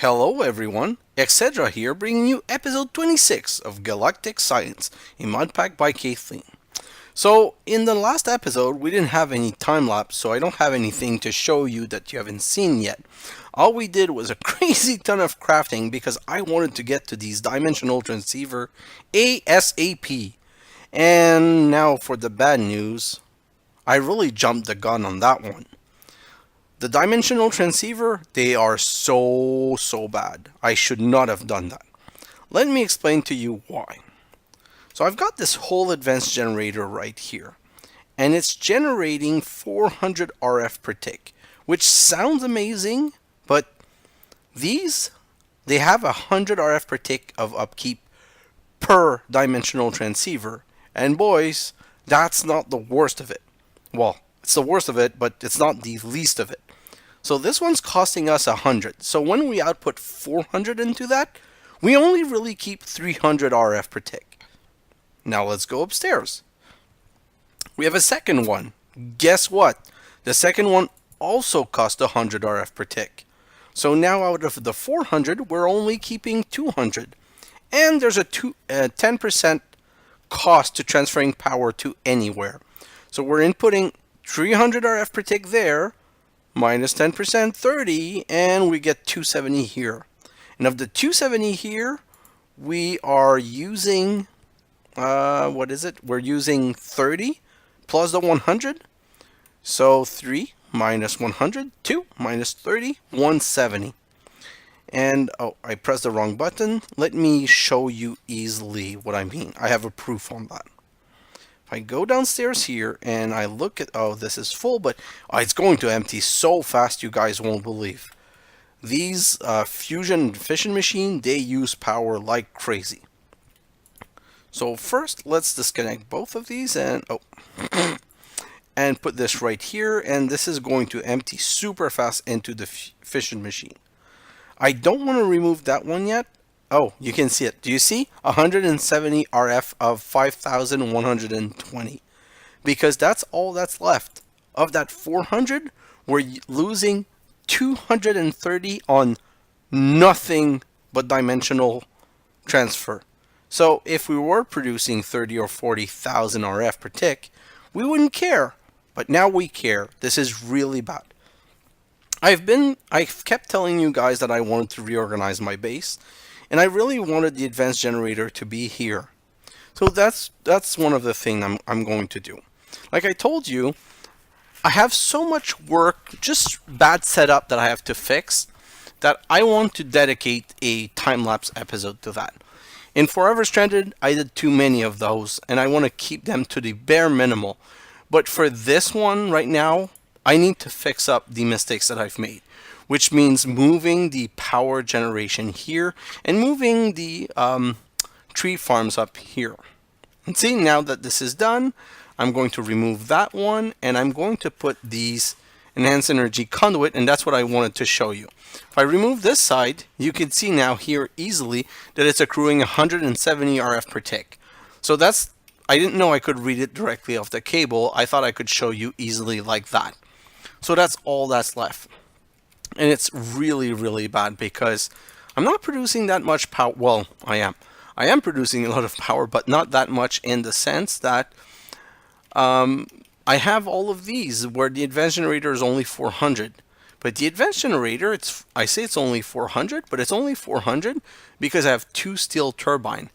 Hello everyone, xHedra here bringing you episode 26 of Galactic Science, a mod pack by Kathleen. So, in the last episode we didn't have any time lapse, so I don't have anything to show you that you haven't seen yet. All we did was a crazy ton of crafting because I wanted to get to these Dimensional Transceiver ASAP. And now for the bad news, I really jumped the gun on that one. The Dimensional Transceiver, they are so bad. I should not have done that. Let me explain to you why. So I've got this whole advanced generator right here, and it's generating 400 RF per tick, which sounds amazing, but they have 100 RF per tick of upkeep per dimensional transceiver, and boys, that's not the worst of it. Well, it's the worst of it, but it's not the least of it. So this one's costing us 100. So when we output 400 into that, we only really keep 300 RF per tick. Now let's go upstairs. We have a second one. Guess what? The second one also cost 100 RF per tick. So now out of the 400, we're only keeping 200. And there's a 10% cost to transferring power to anywhere. So we're inputting 300 RF per tick there, minus 10%, 30, and we get 270 here. And of the 270 here, we are using, what is it? We're using 30 plus the 100. So 3 minus 100, 2 minus 30, 170. And, oh, I pressed the wrong button. Let me show you easily what I mean. I have a proof on that. If I go downstairs here and I look at, oh, this is full, but it's going to empty so fast you guys won't believe. These fusion fission machine, they use power like crazy. So first, let's disconnect both of these and, and put this right here, and this is going to empty super fast into the fission machine. I don't want to remove that one yet. Oh, you can see it. Do you see? 170 RF of 5,120. Because that's all that's left. Of that 400, we're losing 230 on nothing but dimensional transfer. So if we were producing 30 or 40,000 RF per tick, we wouldn't care. But now we care. This is really bad. I've kept telling you guys that I wanted to reorganize my base. And I really wanted the advanced generator to be here. So that's one of the things I'm going to do. Like I told you, I have so much work, just bad setup that I have to fix, that I want to dedicate a time-lapse episode to that. In Forever Stranded, I did too many of those, and I want to keep them to the bare minimal. But for this one right now, I need to fix up the mistakes that I've made, which means moving the power generation here and moving the tree farms up here. And see, now that this is done, I'm going to remove that one and I'm going to put these enhanced energy conduit, and that's what I wanted to show you. If I remove this side, you can see now here easily that it's accruing 170 RF per tick. So I didn't know I could read it directly off the cable. I thought I could show you easily like that. So that's all that's left. And it's really bad because I'm not producing that much power. Well, I am. I am producing a lot of power, but not that much in the sense that I have all of these where the advanced generator is only 400. But the advanced generator, I say it's only 400, but it's only 400 because I have 2 steel turbine.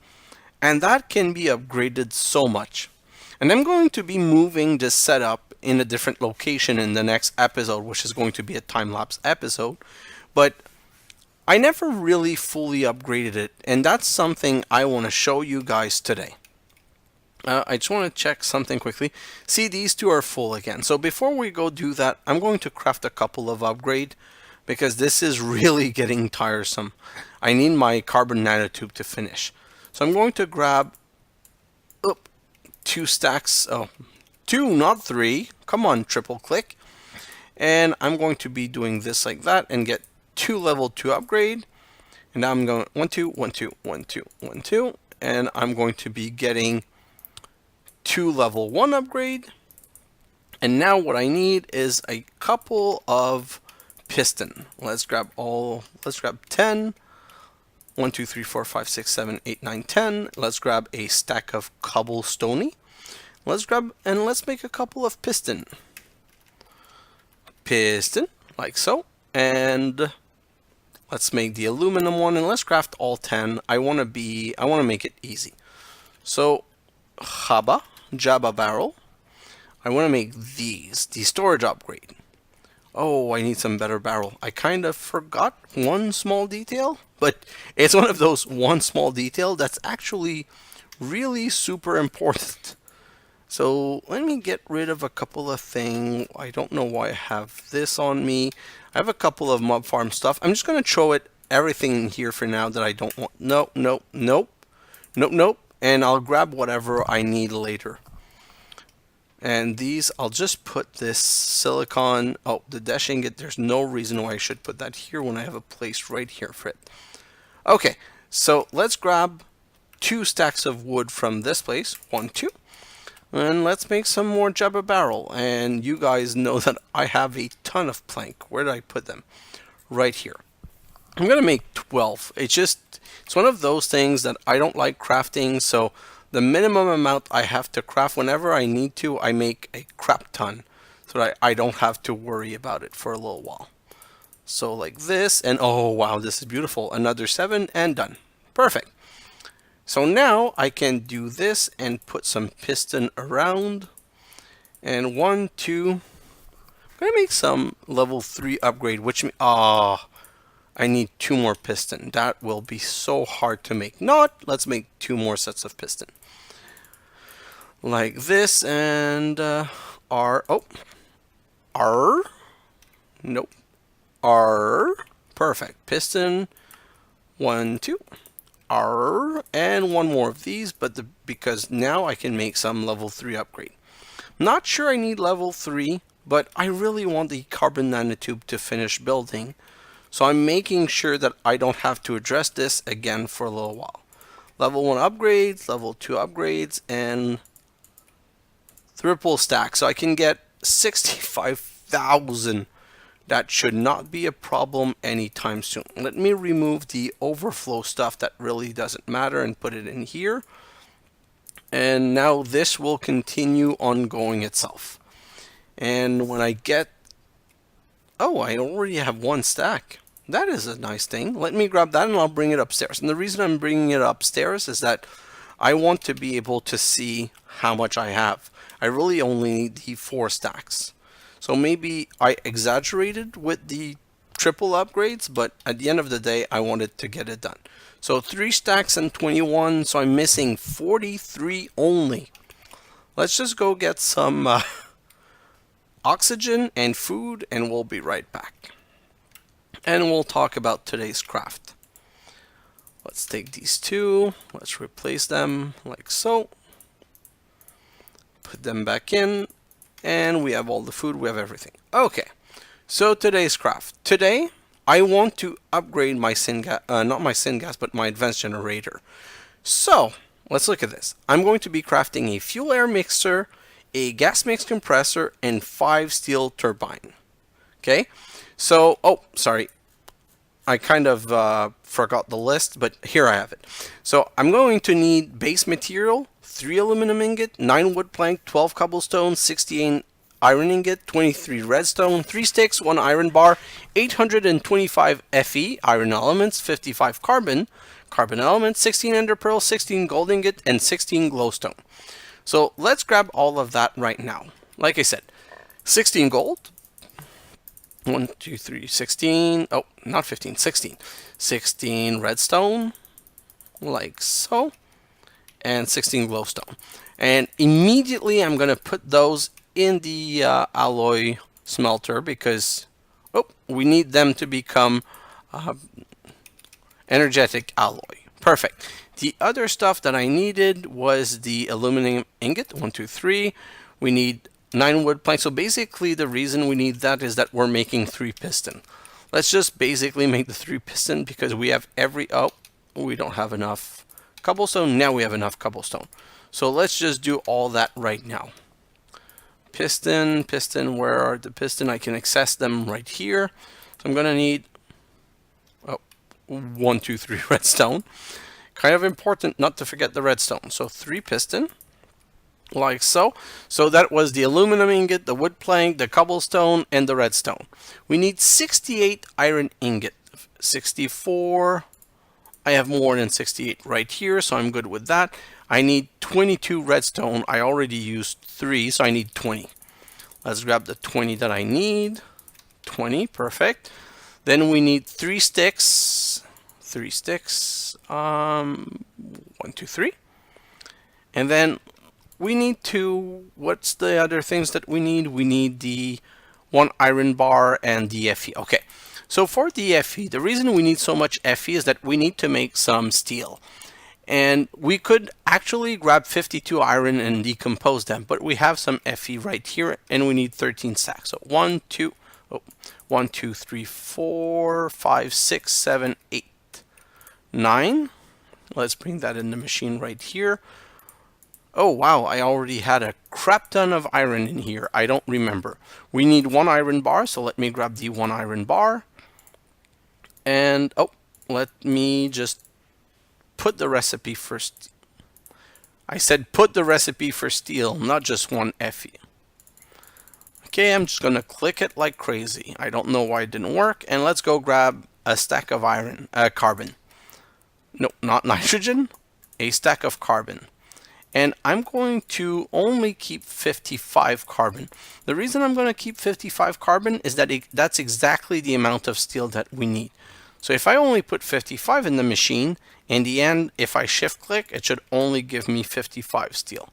And that can be upgraded so much. And I'm going to be moving this setup in a different location in the next episode, which is going to be a time-lapse episode. But I never really fully upgraded it, and that's something I want to show you guys today. I just want to check something quickly. See, these two are full again. So before we go do that, I'm going to craft a couple of upgrade because this is really getting tiresome. I need my carbon nanotube to finish. So I'm going to grab 2 stacks. Oh, 2, not 3. Come on, triple click. And I'm going to be doing this like that and get 2 level 2 upgrade. And now I'm going 1, 2, 1, 2, 1, 2, 1, 2. And I'm going to be getting 2 level 1 upgrade. And now what I need is a couple of piston. Let's grab 10. 1, 2, 3, 4, 5, 6, 7, 8, 9, 10. Let's grab a stack of cobblestone. Let's make a couple of piston, like so. And let's make the aluminum one, and let's craft all 10. I want to make it easy. So, Jabba barrel. I want to make the storage upgrade. Oh, I need some better barrel. I kind of forgot one small detail, but it's one of those one small detail that's actually really super important. So let me get rid of a couple of things. I don't know why I have this on me. I have a couple of mob farm stuff. I'm just going to throw everything in here for now that I don't want. Nope. And I'll grab whatever I need later. And these, I'll just put this silicon. Oh, the dash ingot, there's no reason why I should put that here when I have a place right here for it. Okay, so let's grab 2 stacks of wood from this place. 1, 2. And let's make some more Jabba barrel. And you guys know that I have a ton of plank. Where did I put them? Right here. I'm going to make 12. It's one of those things that I don't like crafting, so the minimum amount I have to craft whenever I need to, I make a crap ton so that I don't have to worry about it for a little while. So like this, and oh wow, this is beautiful. Another 7 and done. Perfect. So now I can do this and put some piston around. And 1, 2. I'm going to make some level 3 upgrade, which means, I need 2 more piston. That will be so hard to make. Let's make 2 more sets of piston. Like this, and perfect. Piston, 1, 2, and 1 more of these, because now I can make some level 3 upgrade. Not sure I need level 3, but I really want the carbon nanotube to finish building. So I'm making sure that I don't have to address this again for a little while. Level 1 upgrades, level 2 upgrades, and triple stack. So I can get 65,000. That should not be a problem anytime soon. Let me remove the overflow stuff that really doesn't matter and put it in here. And now this will continue on going itself. And when I get... Oh, I already have 1 stack. That is a nice thing. Let me grab that and I'll bring it upstairs. And the reason I'm bringing it upstairs is that I want to be able to see how much I have. I really only need the 4 stacks. So maybe I exaggerated with the triple upgrades, but at the end of the day, I wanted to get it done. So 3 stacks and 21, so I'm missing 43 only. Let's just go get some oxygen and food, and we'll be right back. And we'll talk about today's craft. Let's take these 2, let's replace them like so. Put them back in, and we have all the food, we have everything. Okay, so today's craft. Today, I want to upgrade my not my syngas, but my advanced generator. So, let's look at this. I'm going to be crafting a fuel air mixer, a gas mix compressor, and 5 steel turbine. Okay, so, oh, sorry. I kind of forgot the list, but here I have it. So I'm going to need base material, 3 aluminum ingot, 9 wood plank, 12 cobblestone, 68 iron ingot, 23 redstone, 3 sticks, 1 iron bar, 825 Fe, iron elements, 55 carbon elements, 16 ender pearl, 16 gold ingot, and 16 glowstone. So let's grab all of that right now. Like I said, 16 gold, 1, 2, 3, 16. Oh, not 15, 16. 16 redstone, like so, and 16 glowstone. And immediately I'm going to put those in the alloy smelter because we need them to become energetic alloy. Perfect. The other stuff that I needed was the aluminum ingot, 1, 2, 3. We need 9 wood planks. So basically the reason we need that is that we're making 3 piston. Let's just basically make the 3 piston because we have we don't have enough cobblestone. Now we have enough cobblestone. So let's just do all that right now. Piston, where are the piston? I can access them right here. So I'm going to need 1, 2, 3 redstone. Kind of important not to forget the redstone. So 3 piston, like so. So that was the aluminum ingot, the wood plank, the cobblestone, and the redstone. We need 68 iron ingot. 64. I have more than 68 right here, so I'm good with that. I need 22 redstone. I already used 3, so I need 20. Let's grab the 20 that I need. 20, perfect. Then we need 3 sticks. 3 sticks. 1, 2, 3. And then we need to, what's the other things that we need? We need the 1 iron bar and the Fe. Okay, so for the Fe, the reason we need so much Fe is that we need to make some steel. And we could actually grab 52 iron and decompose them, but we have some Fe right here, and we need 13 stacks. So 1, 2, 3, 4, 5, 6, 7, 8, 9. Let's bring that in the machine right here. Oh wow, I already had a crap ton of iron in here. I don't remember. We need 1 iron bar, so let me grab the 1 iron bar. And let me just put the recipe first. I said put the recipe for steel, not just 1 Fe. Okay, I'm just gonna click it like crazy. I don't know why it didn't work. And let's go grab a stack of carbon. No, not nitrogen, a stack of carbon. And I'm going to only keep 55 carbon. The reason I'm going to keep 55 carbon is that that's exactly the amount of steel that we need. So if I only put 55 in the machine, in the end, if I shift click, it should only give me 55 steel.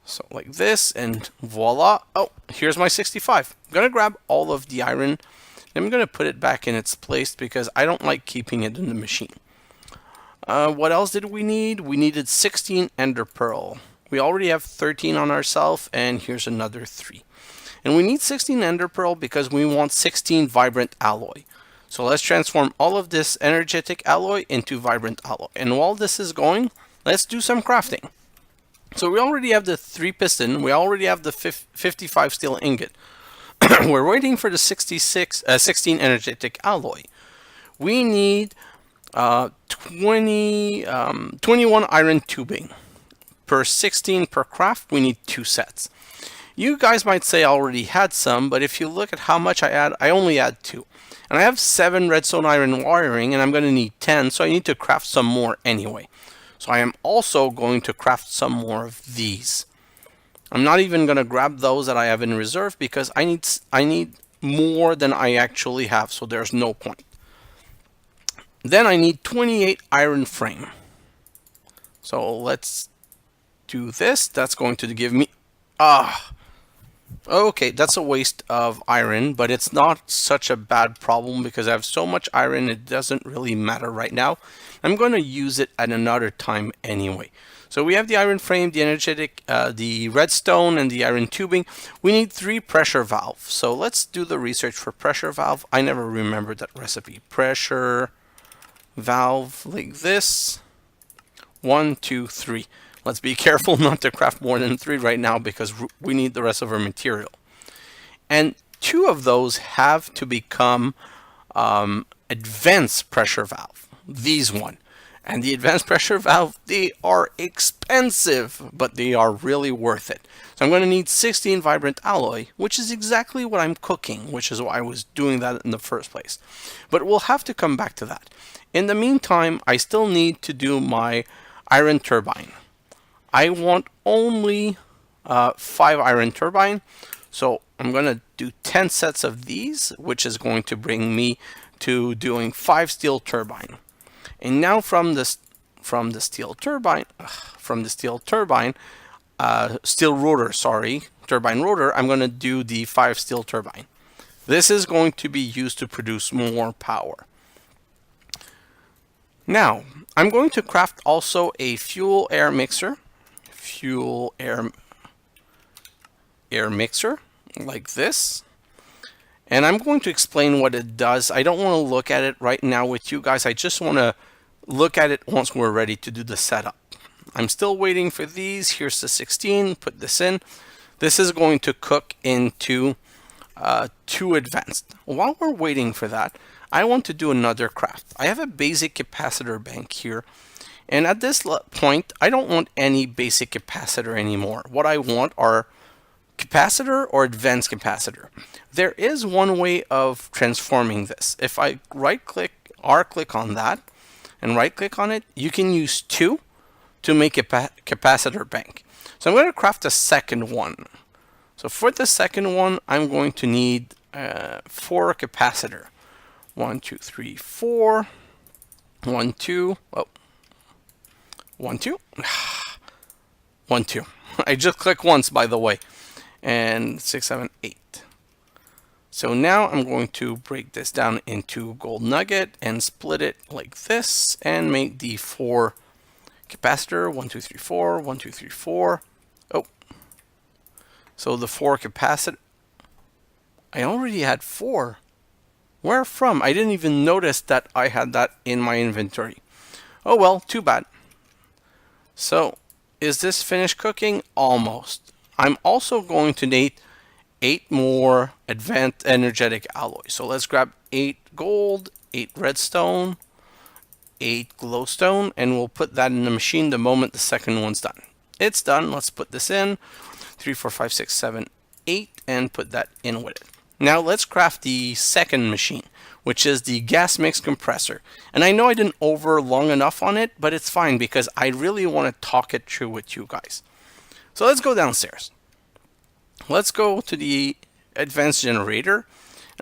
So like this, and voila. Oh, here's my 65. I'm going to grab all of the iron. And I'm going to put it back in its place because I don't like keeping it in the machine. What else did we need? We needed 16 ender pearl. We already have 13 on ourselves, and here's another 3. And we need 16 ender pearl because we want 16 vibrant alloy. So let's transform all of this energetic alloy into vibrant alloy. And while this is going, let's do some crafting. So we already have the 3 piston. We already have the 55 steel ingot. We're waiting for the 16 energetic alloy. We need 21 iron tubing. Per 16 per craft, we need 2 sets. You guys might say I already had some, but if you look at how much I add, I only add 2. And I have 7 redstone iron wiring, and I'm going to need 10, so I need to craft some more anyway. So I am also going to craft some more of these. I'm not even going to grab those that I have in reserve because I need more than I actually have, so there's no point. Then I need 28 iron frame. So let's do this. That's going to give me... Okay, that's a waste of iron, but it's not such a bad problem because I have so much iron it doesn't really matter right now. I'm going to use it at another time anyway. So we have the iron frame, the energetic, the redstone, and the iron tubing. We need 3 pressure valves. So let's do the research for pressure valve. I never remembered that recipe. Pressure valve like this. 1, 2, 3. Let's be careful not to craft more than 3 right now because we need the rest of our material. And 2 of those have to become advanced pressure valve. These one. And the advanced pressure valve, they are expensive, but they are really worth it. So I'm going to need 16 vibrant alloy, which is exactly what I'm cooking, which is why I was doing that in the first place. But we'll have to come back to that. In the meantime, I still need to do my iron turbine. I want only 5 iron turbine, so I'm going to do 10 sets of these, which is going to bring me to doing 5 steel turbine. And now from the steel turbine rotor, I'm going to do the 5 steel turbine. This is going to be used to produce more power. Now, I'm going to craft also a fuel air mixer. Fuel air mixer like this. And I'm going to explain what it does. I don't want to look at it right now with you guys. I just want to look at it once we're ready to do the setup. I'm still waiting for these. Here's the 16. Put this in. This is going to cook into too advanced. While we're waiting for that, I want to do another craft. I have a basic capacitor bank here, and at this point, I don't want any basic capacitor anymore. What I want are capacitor or advanced capacitor. There is one way of transforming this. If I right-click or click on that and right-click on it, you can use 2 to make a capacitor bank. So I'm going to craft a second one. So for the second one, I'm going to need 4 capacitor. 1, 2, 3, 4. 1, 2. Oh. 1, 2. 1, 2. I just clicked once, by the way. And 6, 7, 8. So now I'm going to break this down into gold nugget and split it like this and make the 4 capacitor. 1, 2, 3, 4. 1, 2, 3, 4. Oh. So the 4 capacitor. I already had 4. Where from? I didn't even notice that I had that in my inventory. Oh well, too bad. So, is this finished cooking? Almost. I'm also going to need 8 more advanced energetic alloys. So let's grab 8 gold, 8 redstone, 8 glowstone, and we'll put that in the machine the moment the second one's done. It's done. Let's put this in. 3, 4, 5, 6, 7, 8, and put that in with it. Now let's craft the second machine, which is the gas mix compressor. And I know I didn't over long enough on it, but it's fine because I really want to talk it through with you guys. So let's go downstairs. Let's go to the advanced generator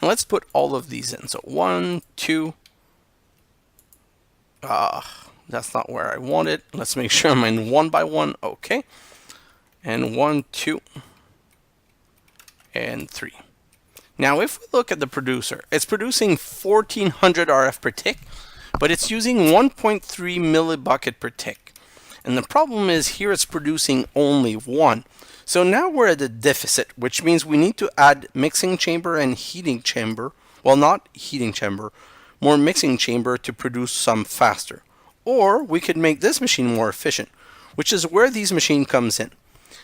and let's put all of these in. So 1, 2. That's not where I want it. Let's make sure I'm in 1 by 1. Okay. And 1, 2, and 3. Now, if we look at the producer, it's producing 1400 RF per tick, but it's using 1.3 millibucket per tick. And the problem is here it's producing only 1. So now we're at a deficit, which means we need to add mixing chamber and heating chamber. Well, not heating chamber, more mixing chamber to produce some faster. Or we could make this machine more efficient, which is where these machine comes in.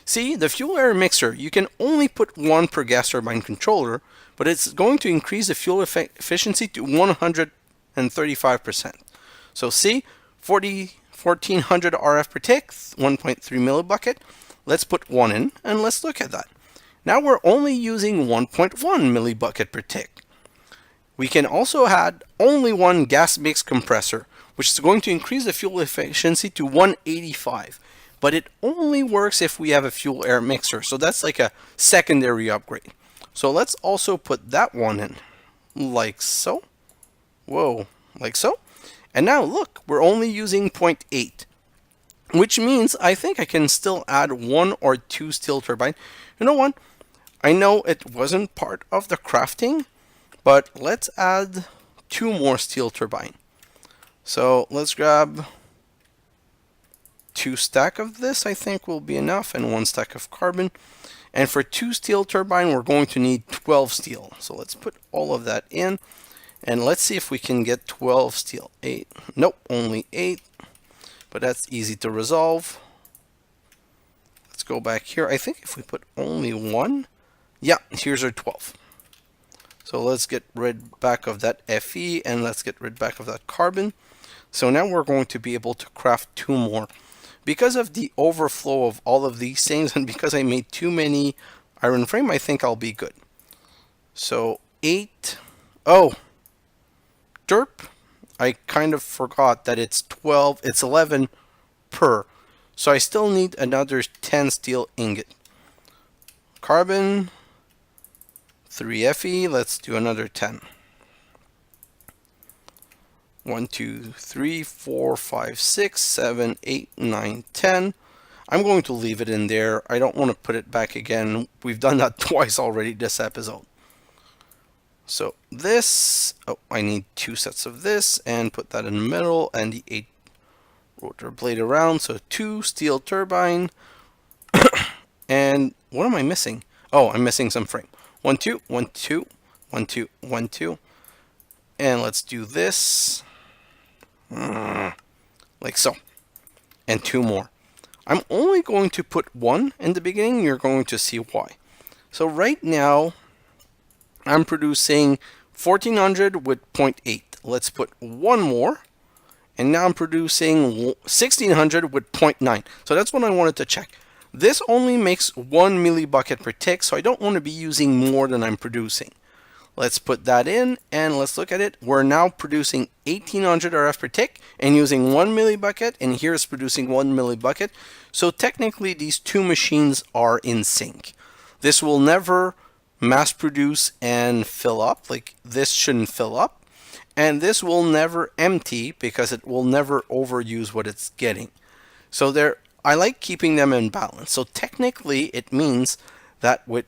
See, the fuel air mixer, you can only put 1 per gas turbine controller, but it's going to increase the fuel efficiency to 135%. So see, 1400 RF per tick, 1.3 millibucket. Let's put 1 in, and let's look at that. Now we're only using 1.1 millibucket per tick. We can also add only 1 gas mix compressor, which is going to increase the fuel efficiency to 185. But it only works if we have a fuel air mixer. So that's like a secondary upgrade. So let's also put that one in. Like so. Whoa. Like so. And now look, we're only using 0.8. Which means I think I can still add 1 or 2 steel turbine. You know what? I know it wasn't part of the crafting, but let's add 2 more steel turbine. So let's grab 2 stack of this, I think will be enough, and 1 stack of carbon. And for 2 steel turbine, we're going to need 12 steel. So let's put all of that in, and let's see if we can get 12 steel. 8. Nope, only 8. But that's easy to resolve. Let's go back here. I think if we put only 1, yeah, here's our 12. So let's get rid back of that Fe, and let's get rid back of that carbon. So now we're going to be able to craft 2 more. Because of the overflow of all of these things, and because I made too many iron frame, I think I'll be good. So 8. Oh, derp. I kind of forgot that it's 12. It's 11 per. So I still need another 10 steel ingot. Carbon. 3 Fe. Let's do another 10. 1, 2, 3, 4, 5, 6, 7, 8, 9, 10. I'm going to leave it in there. I don't want to put it back again. We've done that twice already this episode. So this, oh, I need 2 sets of this and put that in the middle and the 8 rotor blade around. So 2 steel turbine. And what am I missing? Oh, I'm missing some frame. 1, 2, 1, 2, 1, 2, 1, 2. And let's do this. Like so. And 2 more. I'm only going to put 1 in the beginning. You're going to see why. So right now, I'm producing 1400 with 0.8. Let's put one more. And now I'm producing 1600 with 0.9. So that's what I wanted to check. This only makes 1 millibucket per tick, so I don't want to be using more than I'm producing. Let's put that in and let's look at it. We're now producing 1800 RF per tick and using 1 millibucket, and here it's producing 1 millibucket. So technically these two machines are in sync. This will never mass produce and fill up. Like this shouldn't fill up. And this will never empty because it will never overuse what it's getting. So I like keeping them in balance. So technically it means that with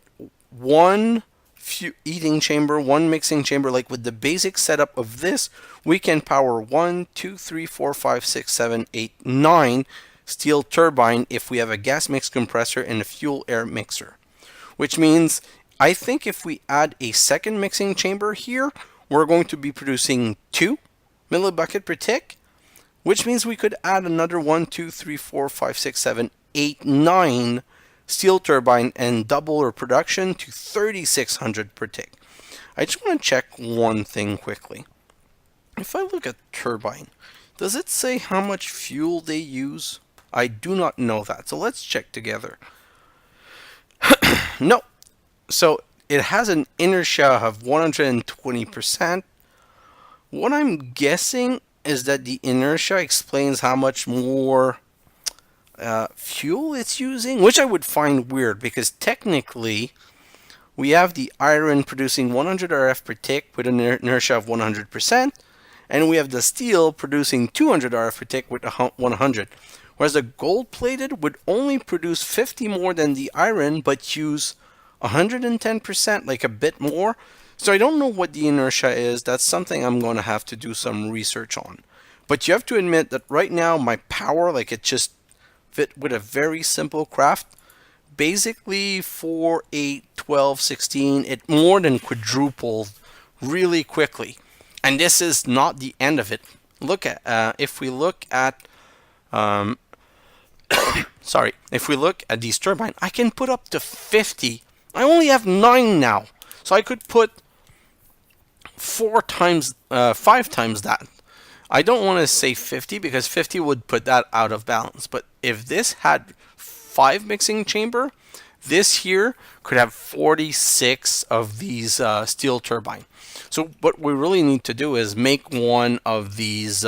one eating chamber, one mixing chamber, like with the basic setup of this, we can power 1, 2, 3, 4, 5, 6, 7, 8, 9 steel turbine if we have a gas mix compressor and a fuel air mixer. Which means I think if we add a second mixing chamber here, we're going to be producing 2 millibucket per tick, which means we could add another 1, 2, 3, 4, 5, 6, 7, 8, 9 steel turbine and double our production to 3600 per tick. I just want to check one thing quickly. If I look at turbine, does it say how much fuel they use? I do not know that, so let's check together. No. So it has an inertia of 120%. What I'm guessing is that the inertia explains how much more fuel it's using, which I would find weird because technically we have the iron producing 100 RF per tick with an inertia of 100%, and we have the steel producing 200 RF per tick with 100. Whereas the gold plated would only produce 50 more than the iron but use 110%, like a bit more. So I don't know what the inertia is. That's something I'm going to have to do some research on. But you have to admit that right now my power, like it just fit with a very simple craft. Basically for 8, 12, 16, it more than quadrupled really quickly. And this is not the end of it. Look at, if we look at, if we look at these turbines, I can put up to 50. I only have 9 now. So I could put 5 times that. I don't want to say 50 because 50 would put that out of balance. But if this had 5 mixing chamber, this here could have 46 of these steel turbine. So what we really need to do is make one of these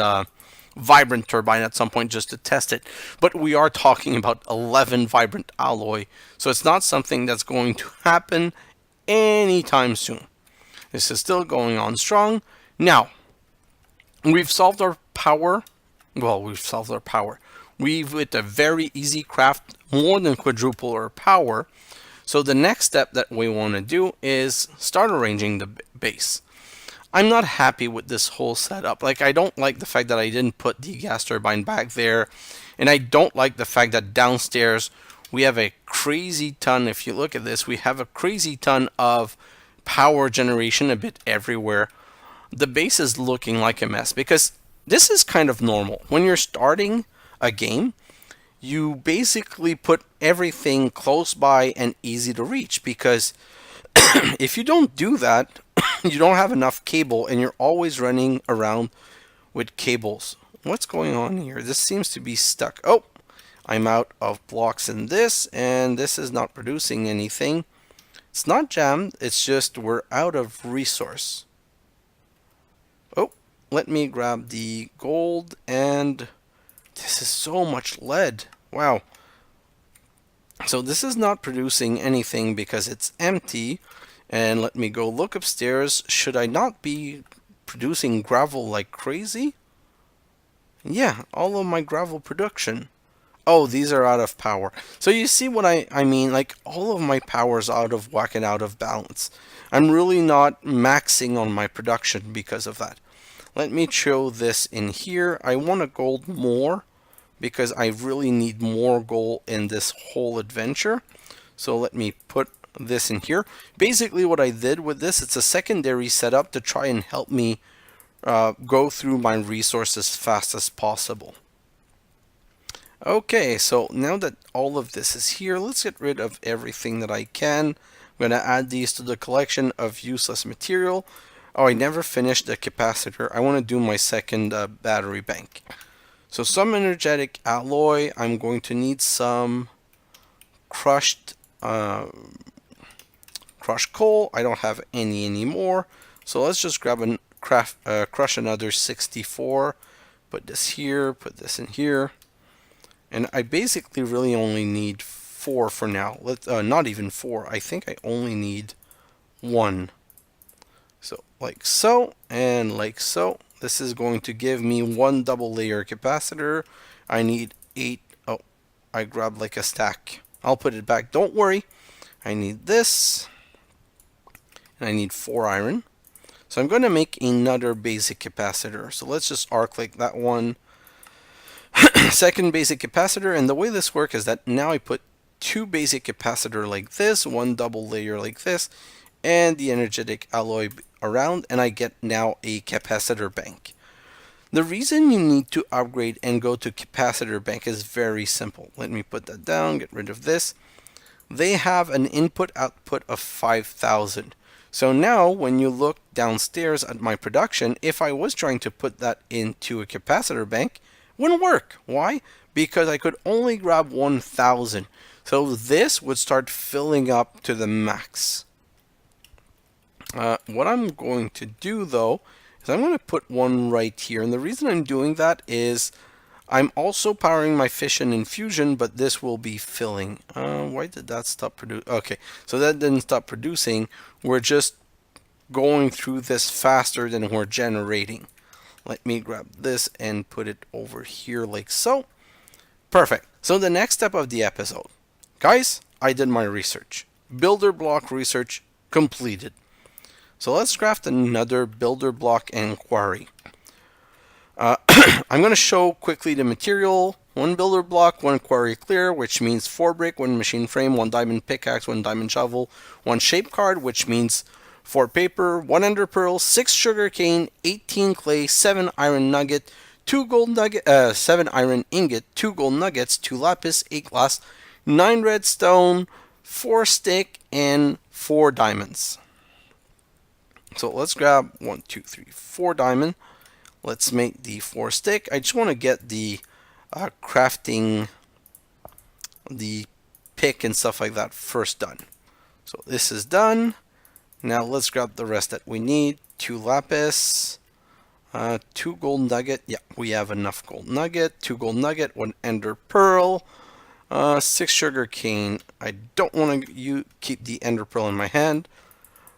vibrant turbine at some point just to test it. But we are talking about 11 vibrant alloy, so it's not something that's going to happen anytime soon. This is still going on strong. Now, we've solved our power. Well, we've solved our power. We've, with a very easy craft, more than quadruple our power. So the next step that we want to do is start arranging the base. I'm not happy with this whole setup. Like, I don't like the fact that I didn't put the gas turbine back there. And I don't like the fact that downstairs we have a crazy ton. If you look at this, we have a crazy ton of power generation a bit everywhere. The base is looking like a mess because this is kind of normal. When you're starting a game, you basically put everything close by and easy to reach, because if you don't do that, you don't have enough cable and you're always running around with cables. What's going on here? This seems to be stuck. Oh, I'm out of blocks in this, and this is not producing anything. It's not jammed, it's just we're out of resource. Oh, let me grab the gold, and this is so much lead. Wow. So this is not producing anything because it's empty. And let me go look upstairs. Should I not be producing gravel like crazy? Yeah, all of my gravel production. Oh, these are out of power. So you see what I mean? Like, all of my power is out of whack and out of balance. I'm really not maxing on my production because of that. Let me show this in here. I want to gold more because I really need more gold in this whole adventure. So let me put this in here. Basically what I did with this, it's a secondary setup to try and help me go through my resources as fast as possible. Okay, so now that all of this is here, let's get rid of everything that I can. I'm going to add these to the collection of useless material. Oh, I never finished the capacitor. I want to do my second battery bank. So some energetic alloy. I'm going to need some crushed crushed coal. I don't have any anymore. So let's just grab and crush another 64. Put this here, put this in here. And I basically really only need 4 for now. Not even 4. I think I only need 1. So like so, and like so. This is going to give me 1 double layer capacitor. I need 8. Oh, I grabbed like a stack. I'll put it back. Don't worry. I need this. And I need 4 iron. So I'm going to make another basic capacitor. So let's just arc like that one. Second basic capacitor, and the way this works is that now I put 2 basic capacitor like this, 1 double layer like this, and the energetic alloy around, and I get now a capacitor bank. The reason you need to upgrade and go to capacitor bank is very simple. Let me put that down, get rid of this. They have an input output of 5,000. So now when you look downstairs at my production, if I was trying to put that into a capacitor bank, it wouldn't work. Why? Because I could only grab 1,000. So this would start filling up to the max. What I'm going to do though is I'm going to put one right here, and the reason I'm doing that is I'm also powering my fission and fusion, but this will be filling. Why did that stop producing? Okay, so that didn't stop producing. We're just going through this faster than we're generating. Let me grab this and put it over here like so. Perfect. So the next step of the episode. Guys, I did my research. Builder block research completed. So let's craft another builder block and quarry. I'm going to show quickly the material. 1 builder block, 1 quarry clear, which means 4 brick, 1 machine frame, 1 diamond pickaxe, 1 diamond shovel, 1 shape card, which means 4 paper, 1 ender pearl, 6 sugar cane, 18 clay, 7 iron nugget, 2 gold nugget, 7 iron ingot, 2 gold nuggets, 2 lapis, 8 glass, 9 redstone, 4 stick, and 4 diamonds. So let's grab 1, 2, 3, 4 diamond. Let's make the 4 stick. I just want to get the crafting, the pick and stuff like that first done. So this is done. Now let's grab the rest that we need. 2 lapis, 2 gold nugget. Yeah, we have enough gold nugget. 2 gold nugget, 1 ender pearl, 6 sugar cane. I don't want to keep the ender pearl in my hand.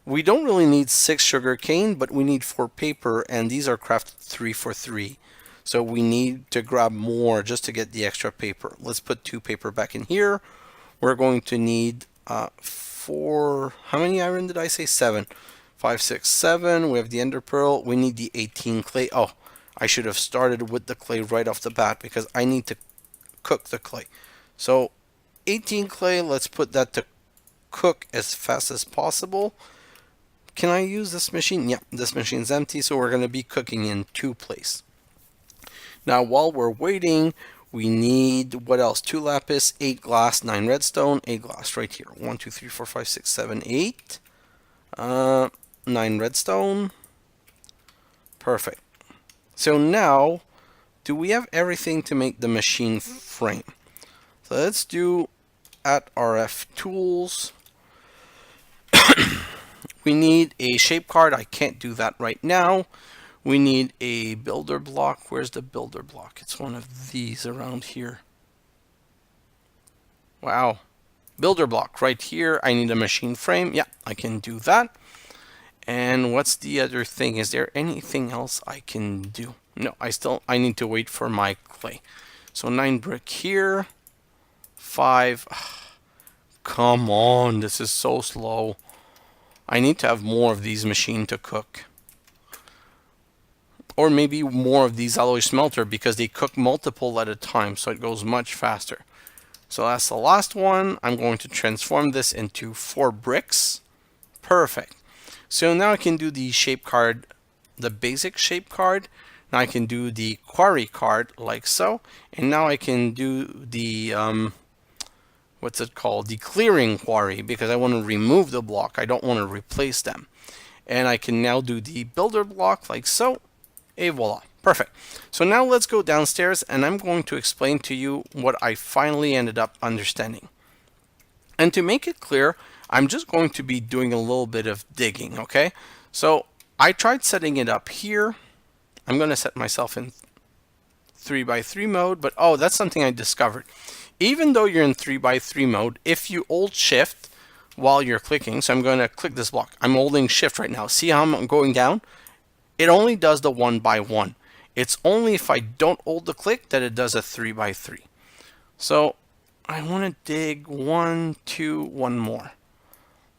We don't really need 6 sugar cane, but we need 4 paper, and these are crafted 3 for 3. So we need to grab more just to get the extra paper. Let's put 2 paper back in here. We're going to need 4, how many iron did I say? 7. 5, 6, 7. We have the ender pearl. We need the 18 clay. Oh, I should have started with the clay right off the bat because I need to cook the clay. So 18 clay, let's put that to cook as fast as possible. Can I use this machine? Yeah, this machine's empty, so we're going to be cooking in 2 places. Now, while we're waiting, we need, what else? 2 lapis, 8 glass, 9 redstone, 8 glass right here. 1, 2, 3, 4, 5, 6, 7, 8. 9 redstone. Perfect. So now, do we have everything to make the machine frame? So let's do at RF tools. We need a shape card. I can't do that right now. We need a builder block. Where's the builder block? It's one of these around here. Wow. Builder block right here. I need a machine frame. Yeah, I can do that. And what's the other thing? Is there anything else I can do? No, I need to wait for my clay. So 9 brick here. 5. Come on, this is so slow. I need to have more of these machine to cook. Or maybe more of these alloy smelter because they cook multiple at a time, so it goes much faster. So that's the last one. I'm going to transform this into 4 bricks. Perfect. So now I can do the shape card, the basic shape card. Now I can do the quarry card like so. And now I can do the what's it called, the clearing quarry, because I want to remove the block. I don't want to replace them. And I can now do the builder block like so. Et voila. Perfect. So now let's go downstairs and I'm going to explain to you what I finally ended up understanding. And to make it clear, I'm just going to be doing a little bit of digging, okay? So I tried setting it up here. I'm going to set myself in 3x3 mode, but oh, that's something I discovered. Even though you're in 3x3 mode, if you hold shift while you're clicking, so I'm going to click this block. I'm holding shift right now. See how I'm going down? It only does the 1x1. It's only if I don't hold the click that it does a 3x3. So I want to dig 1, 2, one more.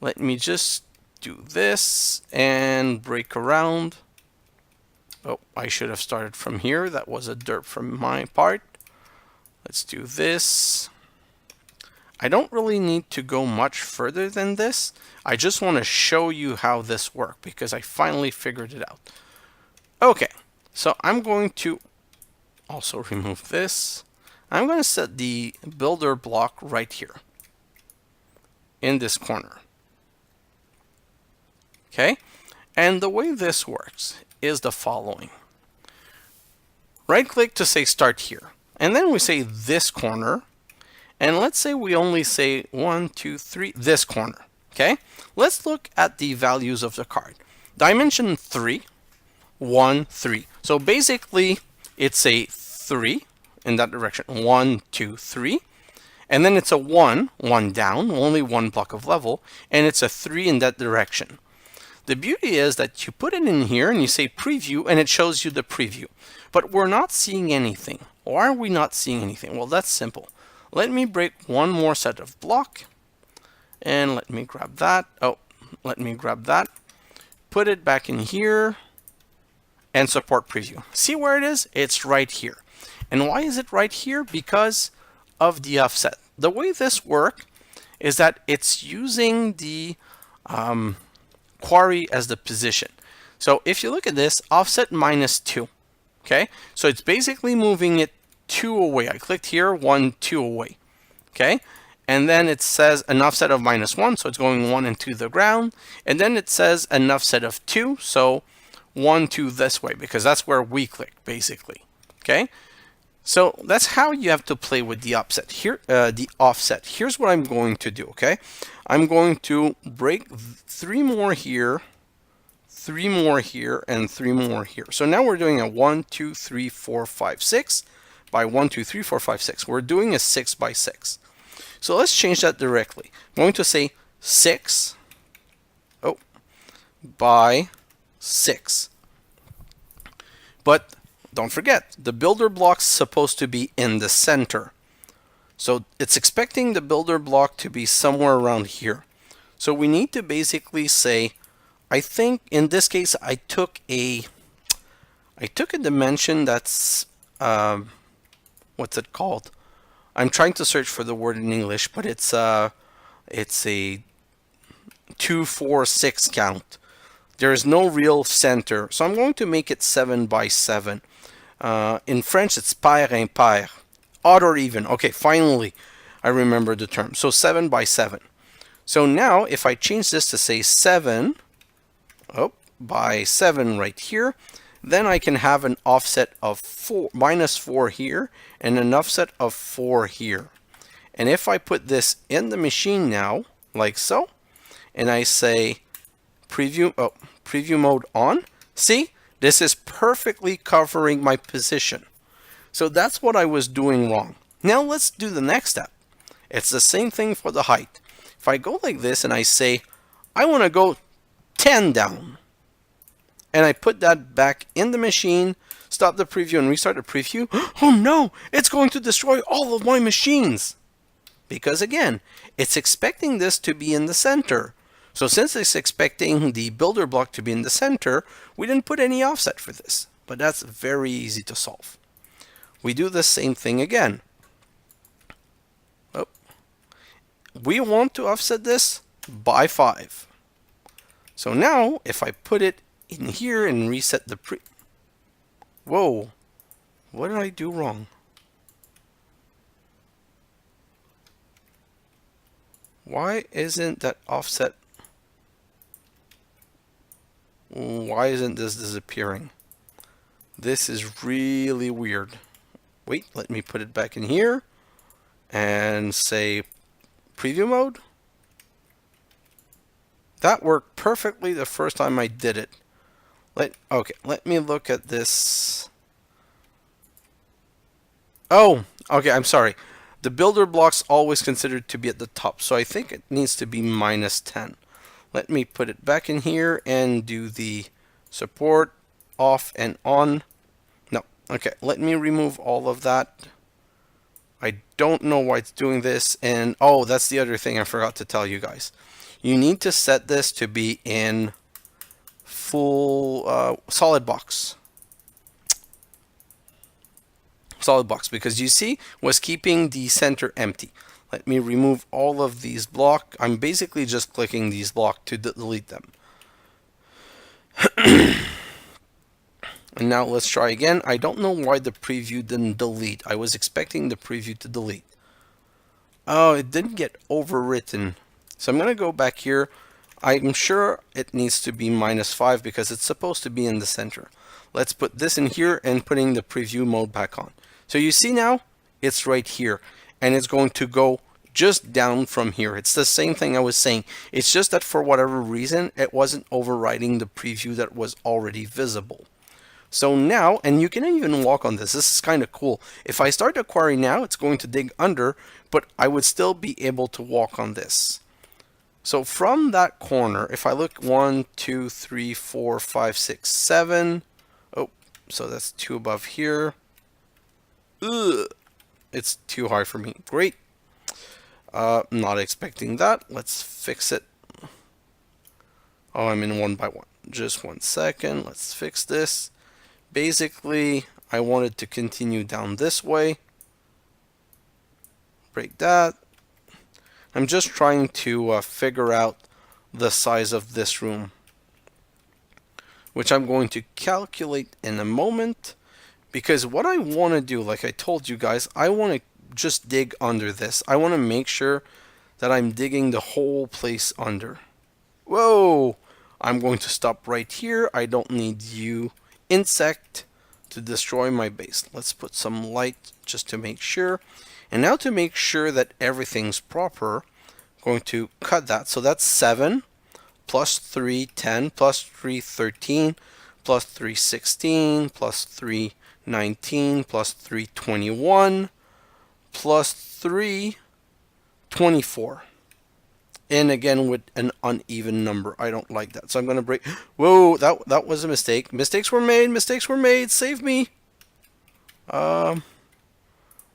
Let me just do this and break around. Oh, I should have started from here. That was a derp from my part. Let's do this. I don't really need to go much further than this. I just want to show you how this works because I finally figured it out. Okay, so I'm going to also remove this. I'm going to set the builder block right here in this corner. Okay, and the way this works is the following. Right click to say start here, and then we say this corner, and let's say we only say 1, 2, 3, this corner. Okay, let's look at the values of the card. Dimension 3, 1, 3. So basically it's a 3 in that direction. 1, 2, 3. And then it's a 1 down, only one block of level, and it's a 3 in that direction. The beauty is that you put it in here and you say preview and it shows you the preview. But we're not seeing anything. Why are we not seeing anything? Well, that's simple. Let me break one more set of block. And let me grab that. Oh, let me grab that. Put it back in here. And support preview. See where it is? It's right here. And why is it right here? Because of the offset. The way this works is that it's using the quarry as the position. So if you look at this, offset -2. Okay, so it's basically moving it 2 away. I clicked here, 1, 2 away. Okay, and then it says an offset of -1, so it's going 1 and 2 to the ground. And then it says an offset of 2, so 1, 2 this way, because that's where we click basically. Okay, so that's how you have to play with the offset here. The offset. Here's what I'm going to do. Okay, I'm going to break 3 more here, 3 more here, and 3 more here. So now we're doing a 1, 2, 3, 4, 5, 6 by 1, 2, 3, 4, 5, 6. We're doing a 6 by 6. So let's change that directly. I'm going to say 6 by 6. But don't forget, the builder block's supposed to be in the center. So it's expecting the builder block to be somewhere around here. So we need to basically say, I think in this case I took a dimension that's what's it called? I'm trying to search for the word in English, but it's a 2, 4, 6 count. There is no real center, so I'm going to make it 7 by 7. In French, it's pair impair, odd or even. Okay, finally, I remember the term. So 7 by 7. So now, if I change this to say 7 by 7 right here, then I can have an offset of -4 here and an offset of 4 here. And if I put this in the machine now, like so, and I say preview mode on, see, this is perfectly covering my position. So that's what I was doing wrong. Now let's do the next step. It's the same thing for the height. If I go like this and I say, I want to go 10 down, and I put that back in the machine, stop the preview and restart the preview, oh no, it's going to destroy all of my machines. Because again, it's expecting this to be in the center. So since it's expecting the builder block to be in the center, we didn't put any offset for this. But that's very easy to solve. We do the same thing again. We want to offset this by 5. So now, if I put it in here and reset the Whoa, what did I do wrong? Why isn't that offset? Why isn't this disappearing? This is really weird. Wait, let me put it back in here and say preview mode. That worked perfectly the first time I did it. Okay, let me look at this. Oh, okay, I'm sorry. The builder block's always considered to be at the top, so I think it needs to be -10. Let me put it back in here and do the support off and on. No, okay, let me remove all of that. I don't know why it's doing this, and oh, that's the other thing I forgot to tell you guys. You need to set this to be in full solid box. Solid box, because you see was keeping the center empty. Let me remove all of these blocks. I'm basically just clicking these blocks to delete them. And now let's try again. I don't know why the preview didn't delete. I was expecting the preview to delete. Oh, it didn't get overwritten. So I'm going to go back here. I'm sure it needs to be -5 because it's supposed to be in the center. Let's put this in here and putting the preview mode back on. So you see now, it's right here. And it's going to go just down from here. It's the same thing I was saying. It's just that for whatever reason, it wasn't overriding the preview that was already visible. So now, and you can even walk on this. This is kind of cool. If I start a quarry now, it's going to dig under, but I would still be able to walk on this. So from that corner, if I look 1, 2, 3, 4, 5, 6, 7. Oh, so that's 2 above here. Ugh, it's too high for me. Great. Not expecting that. Let's fix it. Oh, I'm in 1 by 1. Just 1 second. Let's fix this. Basically, I wanted to continue down this way. Break that. I'm just trying to figure out the size of this room, which I'm going to calculate in a moment, because what I want to do, like I told you guys, I want to just dig under this. I want to make sure that I'm digging the whole place under. Whoa! I'm going to stop right here. I don't need you, insect, to destroy my base. Let's put some light just to make sure. And now to make sure that everything's proper, I'm going to cut that. So that's 7 plus 3, 10, plus 3, 13, plus 3, 16, plus 3, 19, plus 3, 21, plus 3, 24. And again with an uneven number. I don't like that. So I'm going to break. Whoa, that was a mistake. Mistakes were made. Mistakes were made. Save me.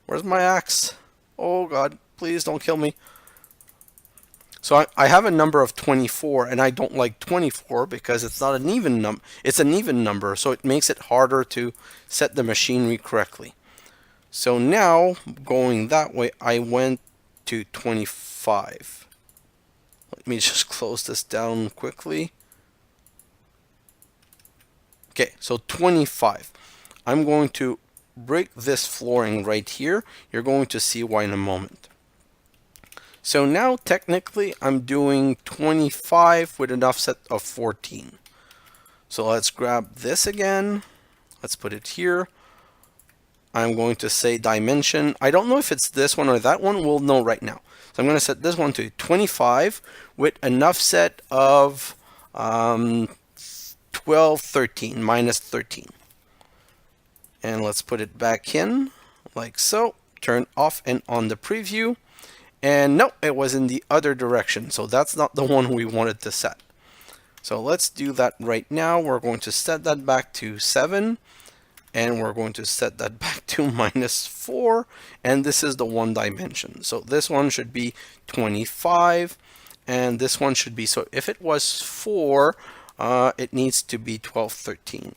Where's my axe? Oh God, please don't kill me. So I have a number of 24, and I don't like 24 because it's not an even number. It's an even number, so it makes it harder to set the machinery correctly. So now, going that way, I went to 25. Let me just close this down quickly. Okay, so 25. I'm going to break this flooring right here. You're going to see why in a moment. So now technically I'm doing 25 with an offset of 14. So let's grab this again. Let's put it here. I'm going to say dimension. I don't know if it's this one or that one. We'll know right now. So I'm going to set this one to 25 with an offset of 12, 13, minus 13. And let's put it back in like so. Turn off and on the preview. And no, it was in the other direction. So that's not the one we wanted to set. So let's do that right now. We're going to set that back to 7. And we're going to set that back to -4. And this is the one dimension. So this one should be 25. And this one should be, so if it was 4, it needs to be 12, 13.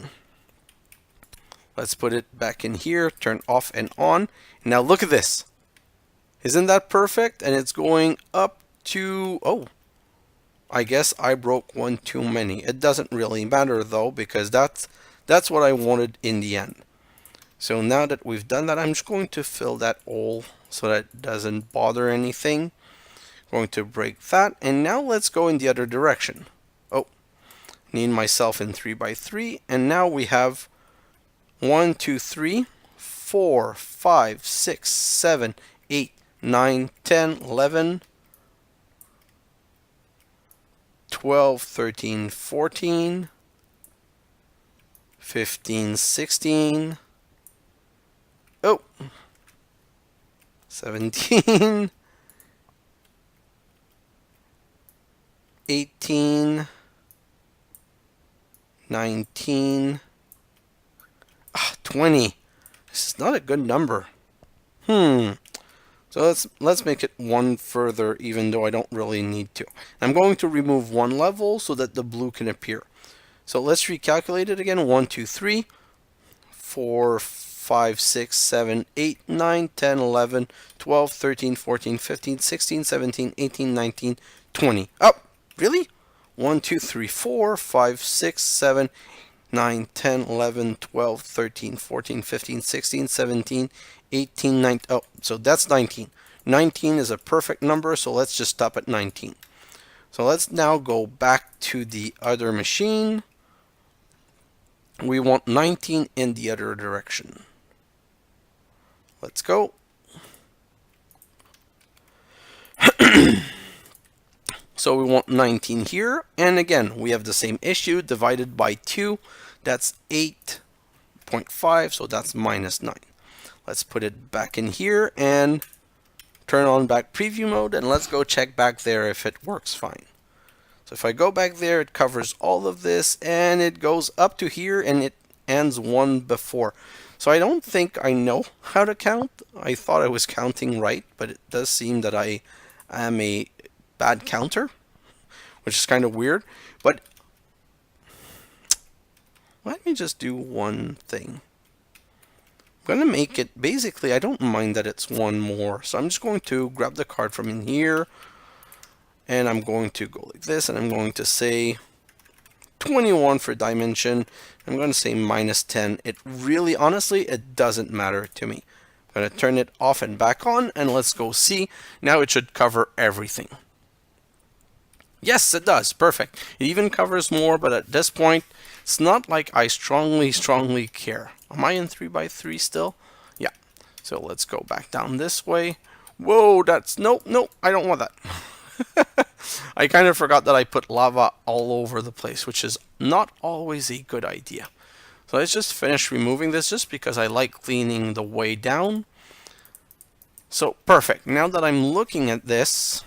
Let's put it back in here, turn off and on. Now look at this. Isn't that perfect? And it's going up to, oh, I guess I broke one too many. It doesn't really matter though, because that's what I wanted in the end. So now that we've done that, I'm just going to fill that all so that it doesn't bother anything. Going to break that, and now let's go in the other direction. Oh, need myself in 3 by 3, and now we have 1, 2, 3, 4, 5, 6, 7, 8, 9, 10, 11, 12, 13, 14, 15, 16, oh, 17, 18, 19, 20. This is not a good number. So let's make it one further, even though I don't really need to. I'm going to remove one level so that the blue can appear. So let's recalculate it again. 1, 2, 3, 4, 5, 6, 7, 8, 9, 10, 11, 12, 13, 14, 15, 16, 17, 18, 19, 20. Oh, really? 1, 2, 3, 4, 5, 6, 7, 9, 10, 11, 12, 13, 14, 15, 16, 17, 18, 19. Oh, so that's 19. 19 is a perfect number, so let's just stop at 19. So let's now go back to the other machine. We want 19 in the other direction. Let's go. So we want 19 here, and again we have the same issue, divided by 2, that's 8.5, so that's minus 9. Let's put it back in here and turn on back preview mode, and let's go check back there if it works fine. So if I go back there, it covers all of this, and it goes up to here, and it ends one before. So I don't think I know how to count. I thought I was counting right, but it does seem that I am a bad counter, which is kind of weird. But let me just do one thing. I'm going to make it, basically, I don't mind that it's one more. So I'm just going to grab the card from in here, and I'm going to go like this, and I'm going to say 21 for dimension. I'm going to say minus 10. It really, honestly, it doesn't matter to me. I'm going to turn it off and back on, and let's go see. Now it should cover everything. Yes, it does. Perfect. It even covers more, but at this point, it's not like I strongly care. Am I in 3 by 3 still? Yeah. So let's go back down this way. Whoa, that's... Nope, I don't want that. I kind of forgot that I put lava all over the place, which is not always a good idea. So let's just finish removing this, just because I like cleaning the way down. So, perfect. Now that I'm looking at this,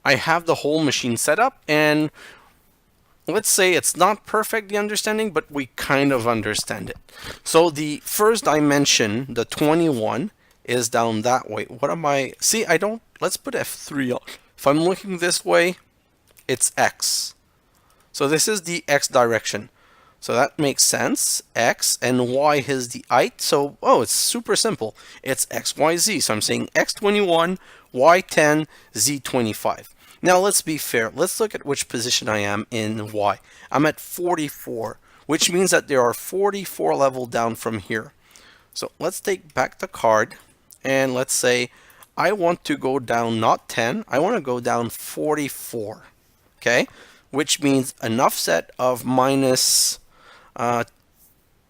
I have the whole machine set up, and let's say it's not perfect, the understanding, but we kind of understand it. So the first dimension, the 21, is down that way. What am I... See, I don't... Let's put F3 on. If I'm looking this way, it's X. So this is the X direction. So that makes sense. X and Y is the height. So, oh, it's super simple. It's X, Y, Z. So I'm saying X21, Y10, Z25. Now let's be fair. Let's look at which position I am in Y. I'm at 44, which means that there are 44 level down from here. So let's take back the card, and let's say I want to go down not 10, I want to go down 44. Okay? Which means an offset of minus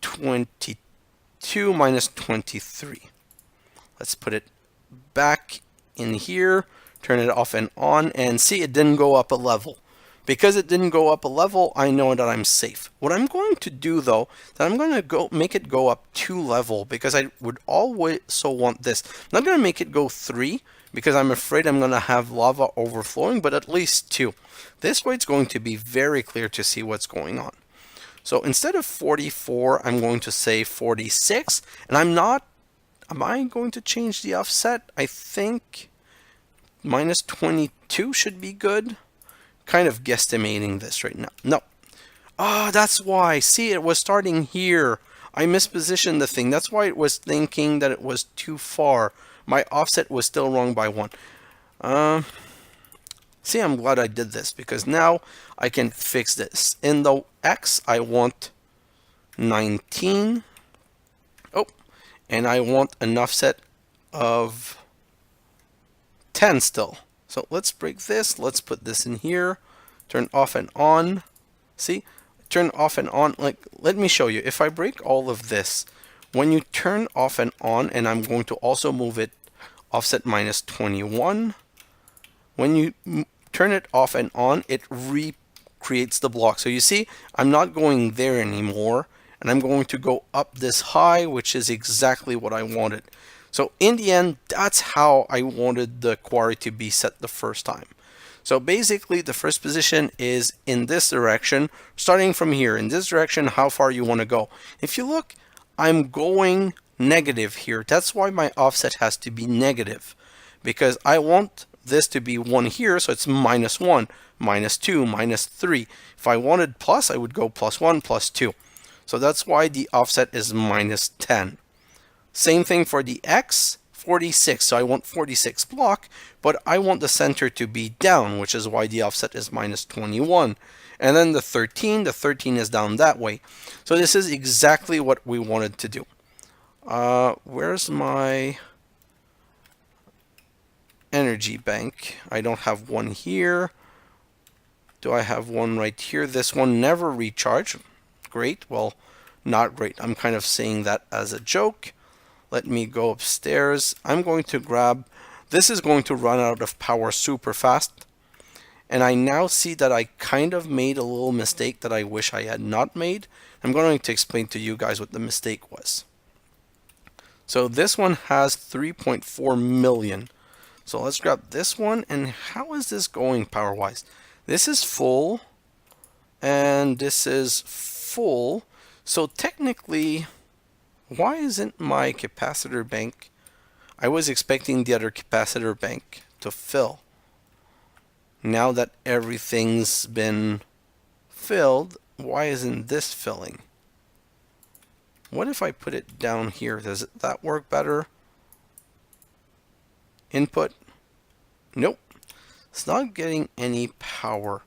22 minus 23. Let's put it back in here, turn it off and on, and see, it didn't go up a level. Because it didn't go up a level, I know that I'm safe. What I'm going to do, though, that I'm going to go make it go up 2 level, because I would also want this. I'm not going to make it go 3, because I'm afraid I'm going to have lava overflowing, but at least 2. This way it's going to be very clear to see what's going on. So instead of 44, I'm going to say 46, and am I going to change the offset? I think minus 22 should be good. Kind of guesstimating this right now. No. Oh, that's why. See, it was starting here. I mispositioned the thing. That's why it was thinking that it was too far. My offset was still wrong by 1. See, I'm glad I did this, because now I can fix this. In the X, I want 19. Oh, and I want an offset of 10 still. So let's break this. Let's put this in here. Turn off and on. See? Turn off and on. Like, let me show you. If I break all of this, when you turn off and on, and I'm going to also move it offset minus 21. When you turn it off and on, it recreates the block. So you see, I'm not going there anymore, and I'm going to go up this high, which is exactly what I wanted. So in the end, that's how I wanted the quarry to be set the first time. So basically, the first position is in this direction, starting from here. In this direction, how far you want to go. If you look, I'm going negative here. That's why my offset has to be negative, because I want this to be 1 here, so it's minus 1, minus 2, minus 3. If I wanted plus, I would go plus 1, plus 2. So that's why the offset is minus 10. Same thing for the x, 46. So I want 46 block, but I want the center to be down, which is why the offset is minus 21. And then the 13 is down that way. So this is exactly what we wanted to do. Where's my energy bank? I don't have one here. Do I have one right here? This one never recharged. Great. Well, not great. I'm kind of saying that as a joke. Let me go upstairs. I'm going to grab, this is going to run out of power super fast. And I now see that I kind of made a little mistake that I wish I had not made. I'm going to explain to you guys what the mistake was. So this one has 3.4 million. So let's grab this one. And how is this going power-wise? This is full. And this is full. So technically, why isn't my capacitor bank? I was expecting the other capacitor bank to fill. Now that everything's been filled, why isn't this filling? What if I put it down here? Does that work better? Input? Nope. It's not getting any power.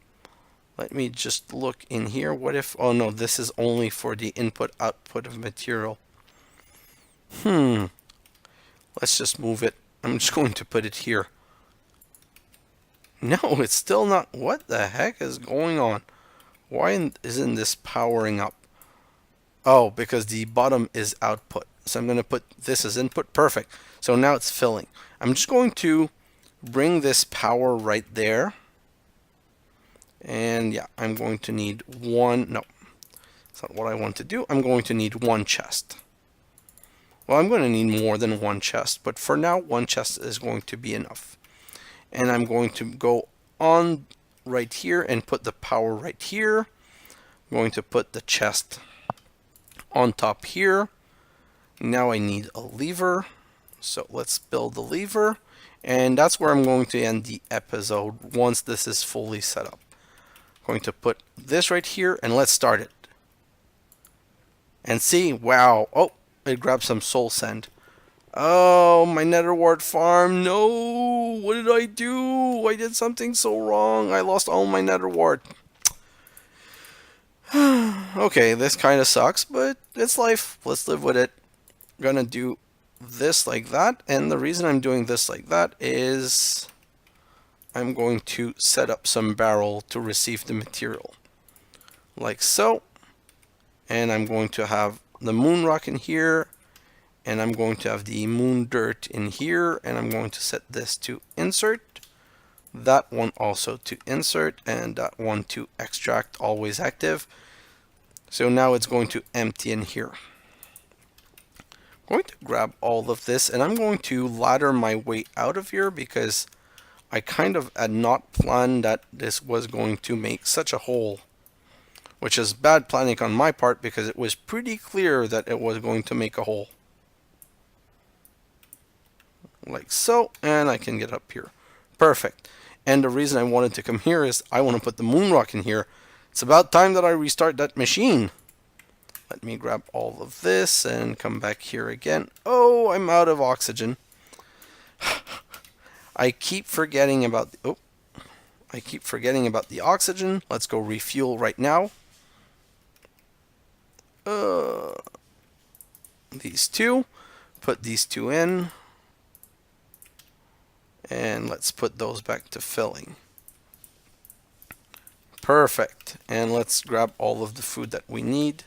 Let me just look in here. What if, oh no, this is only for the input-output of material. Let's just move it. I'm just going to put it here. No, it's still not. What the heck is going on? Why isn't this powering up? Oh, because the bottom is output. So I'm going to put this as input. Perfect. So now it's filling. I'm just going to bring this power right there. And yeah, I'm going to need one. No, that's not what I want to do. I'm going to need one chest. Well, I'm going to need more than one chest, but for now, one chest is going to be enough. And I'm going to go on right here and put the power right here. I'm going to put the chest on top here. Now I need a lever. So let's build the lever. And that's where I'm going to end the episode once this is fully set up. I'm going to put this right here and let's start it. And see, wow. Oh, it grabbed some soul sand. Oh, my nether wart farm. No, what did I do? I did something so wrong. I lost all my nether wart. Okay, this kind of sucks, but it's life. Let's live with it. Gonna do this like that. And the reason I'm doing this like that is I'm going to set up some barrel to receive the material. Like so. And I'm going to have the moon rock in here. And I'm going to have the moon dirt in here. And I'm going to set this to insert. That one also to insert. And that one to extract, always active. So now it's going to empty in here. I'm going to grab all of this. And I'm going to ladder my way out of here. Because I kind of had not planned that this was going to make such a hole. Which is bad planning on my part because it was pretty clear that it was going to make a hole. Like so, and I can get up here. Perfect. And the reason I wanted to come here is I want to put the moon rock in here. It's about time that I restart that machine. Let me grab all of this and come back here again. Oh, I'm out of oxygen. I keep forgetting about the, I keep forgetting about the oxygen. Let's go refuel right now. These two. Put these two in. And let's put those back to filling. Perfect. And let's grab all of the food that we need.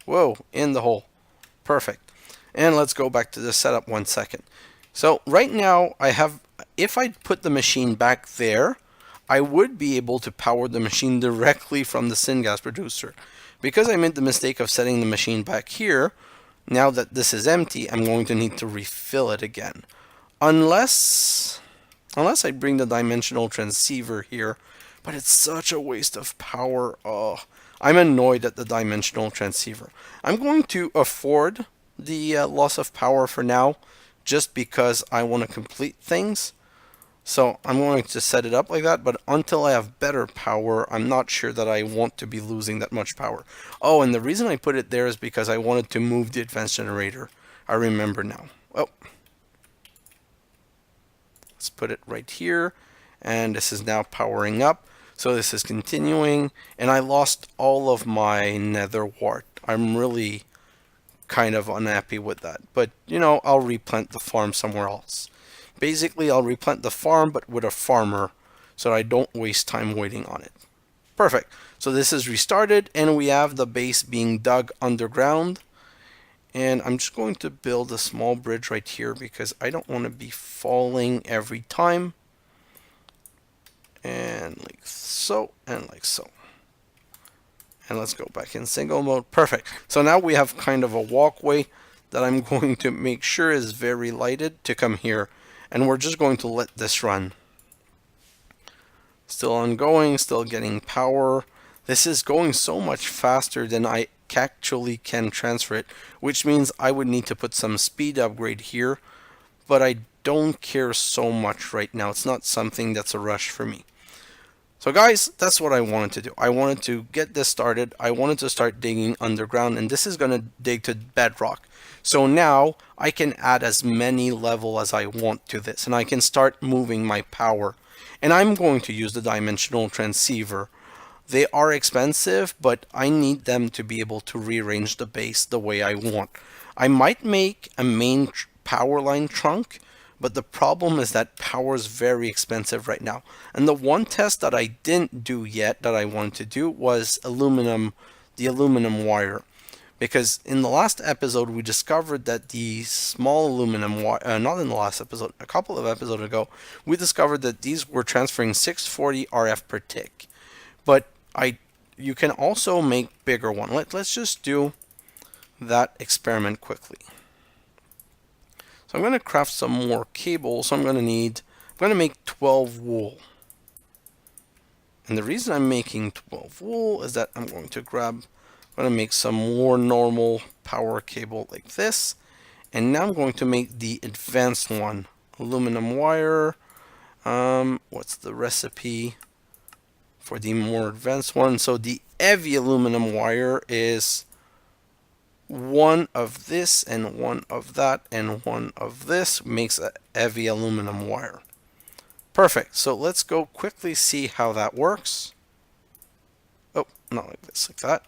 Whoa, in the hole. Perfect. And let's go back to the setup 1 second. So right now I have, if I put the machine back there, I would be able to power the machine directly from the syngas producer. Because I made the mistake of setting the machine back here, now that this is empty, I'm going to need to refill it again. Unless I bring the dimensional transceiver here, but it's such a waste of power. Oh, I'm annoyed at the dimensional transceiver. I'm going to afford the loss of power for now, just because I want to complete things. So I'm going to set it up like that, but until I have better power, I'm not sure that I want to be losing that much power. Oh, and the reason I put it there is because I wanted to move the advanced generator. I remember now. Oh, let's put it right here, and this is now powering up. So this is continuing, and I lost all of my nether wart. I'm really kind of unhappy with that, but you know, I'll replant the farm somewhere else. Basically, I'll replant the farm, but with a farmer, so that I don't waste time waiting on it. Perfect. So this is restarted, and we have the base being dug underground. And I'm just going to build a small bridge right here because I don't want to be falling every time. And like so, and like so. And let's go back in single mode. Perfect. So now we have kind of a walkway that I'm going to make sure is very lighted to come here. And we're just going to let this run. Still ongoing, still getting power. This is going so much faster than I actually can transfer it, which means I would need to put some speed upgrade here. But I don't care so much right now. It's not something that's a rush for me. So guys, that's what I wanted to do. I wanted to get this started. I wanted to start digging underground, and this is going to dig to bedrock. So now I can add as many level as I want to this, and I can start moving my power. And I'm going to use the dimensional transceiver. They are expensive, but I need them to be able to rearrange the base the way I want. I might make a main power line trunk, but the problem is that power is very expensive right now. And the one test that I didn't do yet that I wanted to do was the aluminum wire. Because in the last episode, we discovered that the small aluminum wire, not in the last episode, a couple of episodes ago, we discovered that these were transferring 640 RF per tick. But you can also make bigger one. Let's just do that experiment quickly. So I'm going to craft some more cables. So I'm going to make 12 wool. And the reason I'm making 12 wool is that I'm going to make some more normal power cable like this. And now I'm going to make the advanced one. Aluminum wire. What's the recipe for the more advanced one? So the heavy aluminum wire is one of this and one of that and one of this makes a heavy aluminum wire. Perfect. So let's go quickly see how that works. Oh, not like this, like that.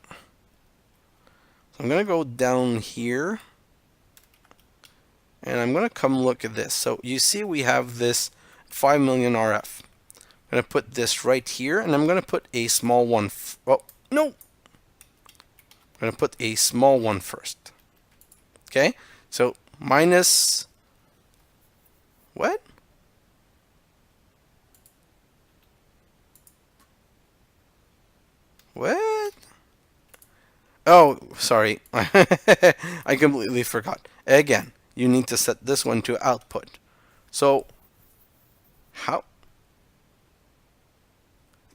So I'm going to go down here and I'm going to come look at this. So you see we have this 5 million RF. I'm going to put this right here, and I'm going to put a small one. Oh, no. I'm going to put a small one first. Okay, so minus what? What? Oh, sorry. I completely forgot. Again, you need to set this one to output. So, how?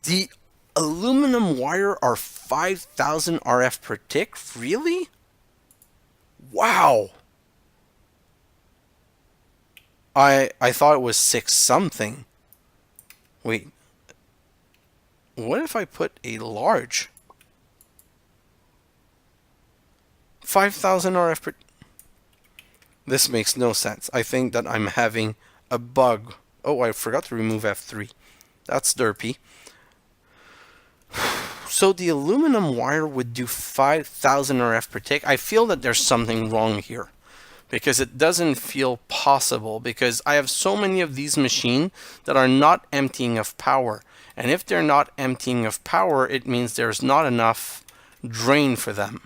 The aluminum wire are 5,000 RF per tick? Really? Wow. I thought it was 6 something. Wait. What if I put a large? 5,000 RF per... This makes no sense. I think that I'm having a bug. Oh, I forgot to remove F3. That's derpy. So the aluminum wire would do 5,000 RF per tick. I feel that there's something wrong here. because it doesn't feel possible, because I have so many of these machines that are not emptying of power. And if they're not emptying of power, it means there's not enough drain for them.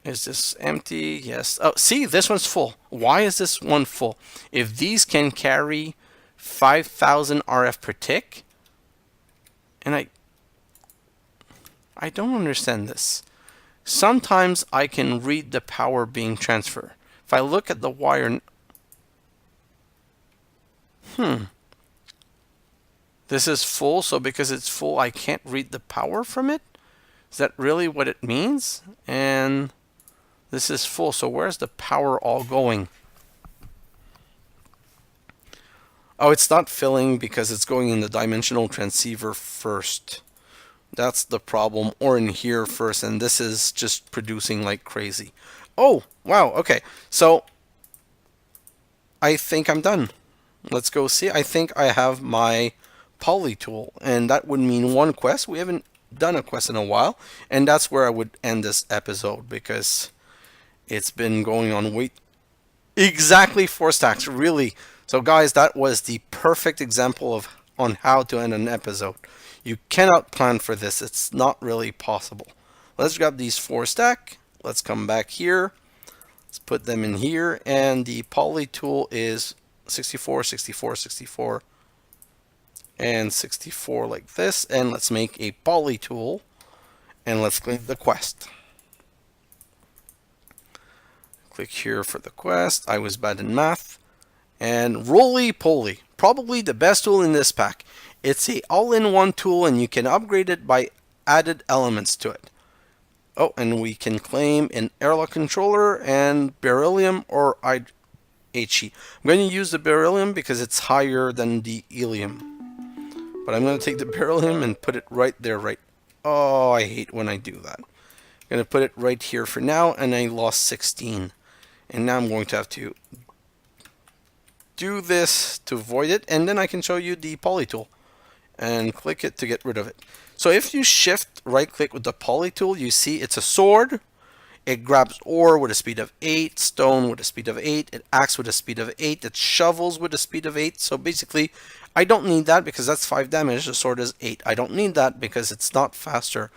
Is this empty? Yes. Oh, see, this one's full. Why is this one full? If these can carry 5,000 RF per tick, and I don't understand this. Sometimes I can read the power being transferred. If I look at the wire, this is full, so because it's full, I can't read the power from it? Is that really what it means? And this is full, so where's the power all going? Oh, it's not filling because it's going in the dimensional transceiver first. That's the problem, or in here first, and this is just producing like crazy. Oh, wow, okay. So, I think I'm done. Let's go see. I think I have my poly tool, and that would mean one quest. We haven't done a quest in a while, and that's where I would end this episode because it's been going on exactly 4 stacks, really. So guys, that was the perfect example of on how to end an episode. You cannot plan for this. It's not really possible. Let's grab these 4 stack. Let's come back here. Let's put them in here, and the poly tool is 64, 64, 64, and 64 like this. And let's make a poly tool, and let's click the quest. Click here for the quest. I was bad in math. And roly-poly, probably the best tool in this pack. It's a all-in-one tool, and you can upgrade it by added elements to it. Oh, and we can claim an airlock controller and beryllium or HE. I'm going to use the beryllium because it's higher than the helium. But I'm going to take the beryllium and put it right there, right. Oh, I hate when I do that. I'm going to put it right here for now, and I lost 16. And now I'm going to have to do this to avoid it, and then I can show you the poly tool and click it to get rid of it. So if you shift right click with the poly tool, you see it's a sword. It grabs ore with a speed of 8, stone with a speed of 8, it axe with a speed of 8, it shovels with a speed of 8. So basically I don't need that because that's 5 damage. The sword is 8. I don't need that because it's not faster.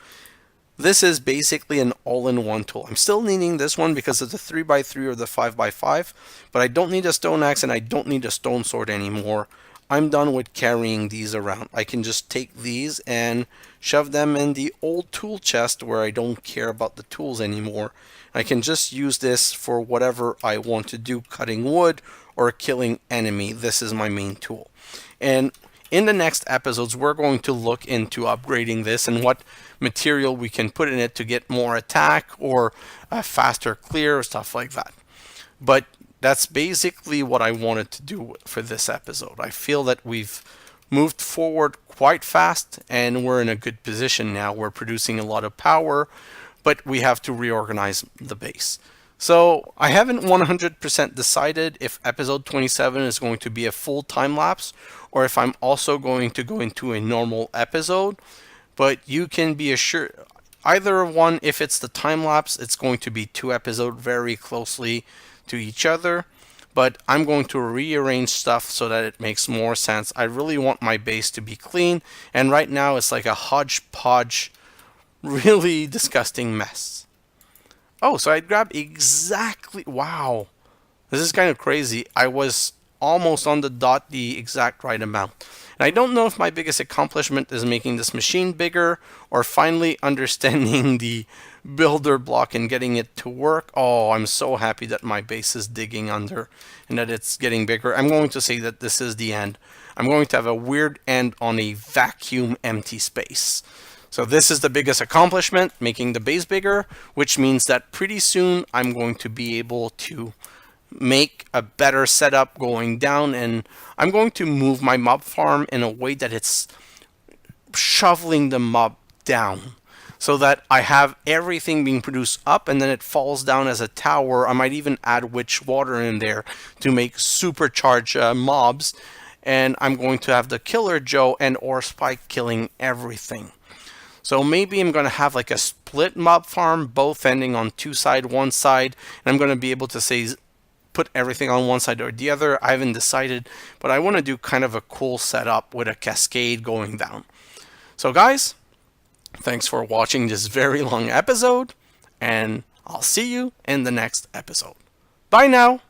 This is basically an all-in-one tool. I'm still needing this one because of the 3x3 or the 5x5, but I don't need a stone axe and I don't need a stone sword anymore. I'm done with carrying these around. I can just take these and shove them in the old tool chest where I don't care about the tools anymore. I can just use this for whatever I want to do, cutting wood or killing enemy. This is my main tool. And in the next episodes, we're going to look into upgrading this and what material we can put in it to get more attack or faster clear, stuff like that. But that's basically what I wanted to do for this episode. I feel that we've moved forward quite fast and we're in a good position now. We're producing a lot of power, but we have to reorganize the base. So I haven't 100% decided if episode 27 is going to be a full time lapse or if I'm also going to go into a normal episode. But you can be assured either one, if it's the time lapse, it's going to be 2 episodes very closely to each other. But I'm going to rearrange stuff so that it makes more sense. I really want my base to be clean, and right now it's like a hodgepodge, really disgusting mess. Oh, so I grabbed exactly, wow. This is kind of crazy. I was almost on the dot, the exact right amount. And I don't know if my biggest accomplishment is making this machine bigger or finally understanding the builder block and getting it to work. Oh, I'm so happy that my base is digging under and that it's getting bigger. I'm going to say that this is the end. I'm going to have a weird end on a vacuum empty space. So this is the biggest accomplishment, making the base bigger, which means that pretty soon I'm going to be able to make a better setup going down, and I'm going to move my mob farm in a way that it's shoveling the mob down so that I have everything being produced up and then it falls down as a tower. I might even add witch water in there to make supercharged mobs, and I'm going to have the Killer Joe and Ore Spike killing everything. So maybe I'm going to have like a split mob farm, both ending on 2 sides, 1 side, and I'm going to be able to say put everything on one side or the other. I haven't decided, but I want to do kind of a cool setup with a cascade going down. So guys, thanks for watching this very long episode, and I'll see you in the next episode. Bye now!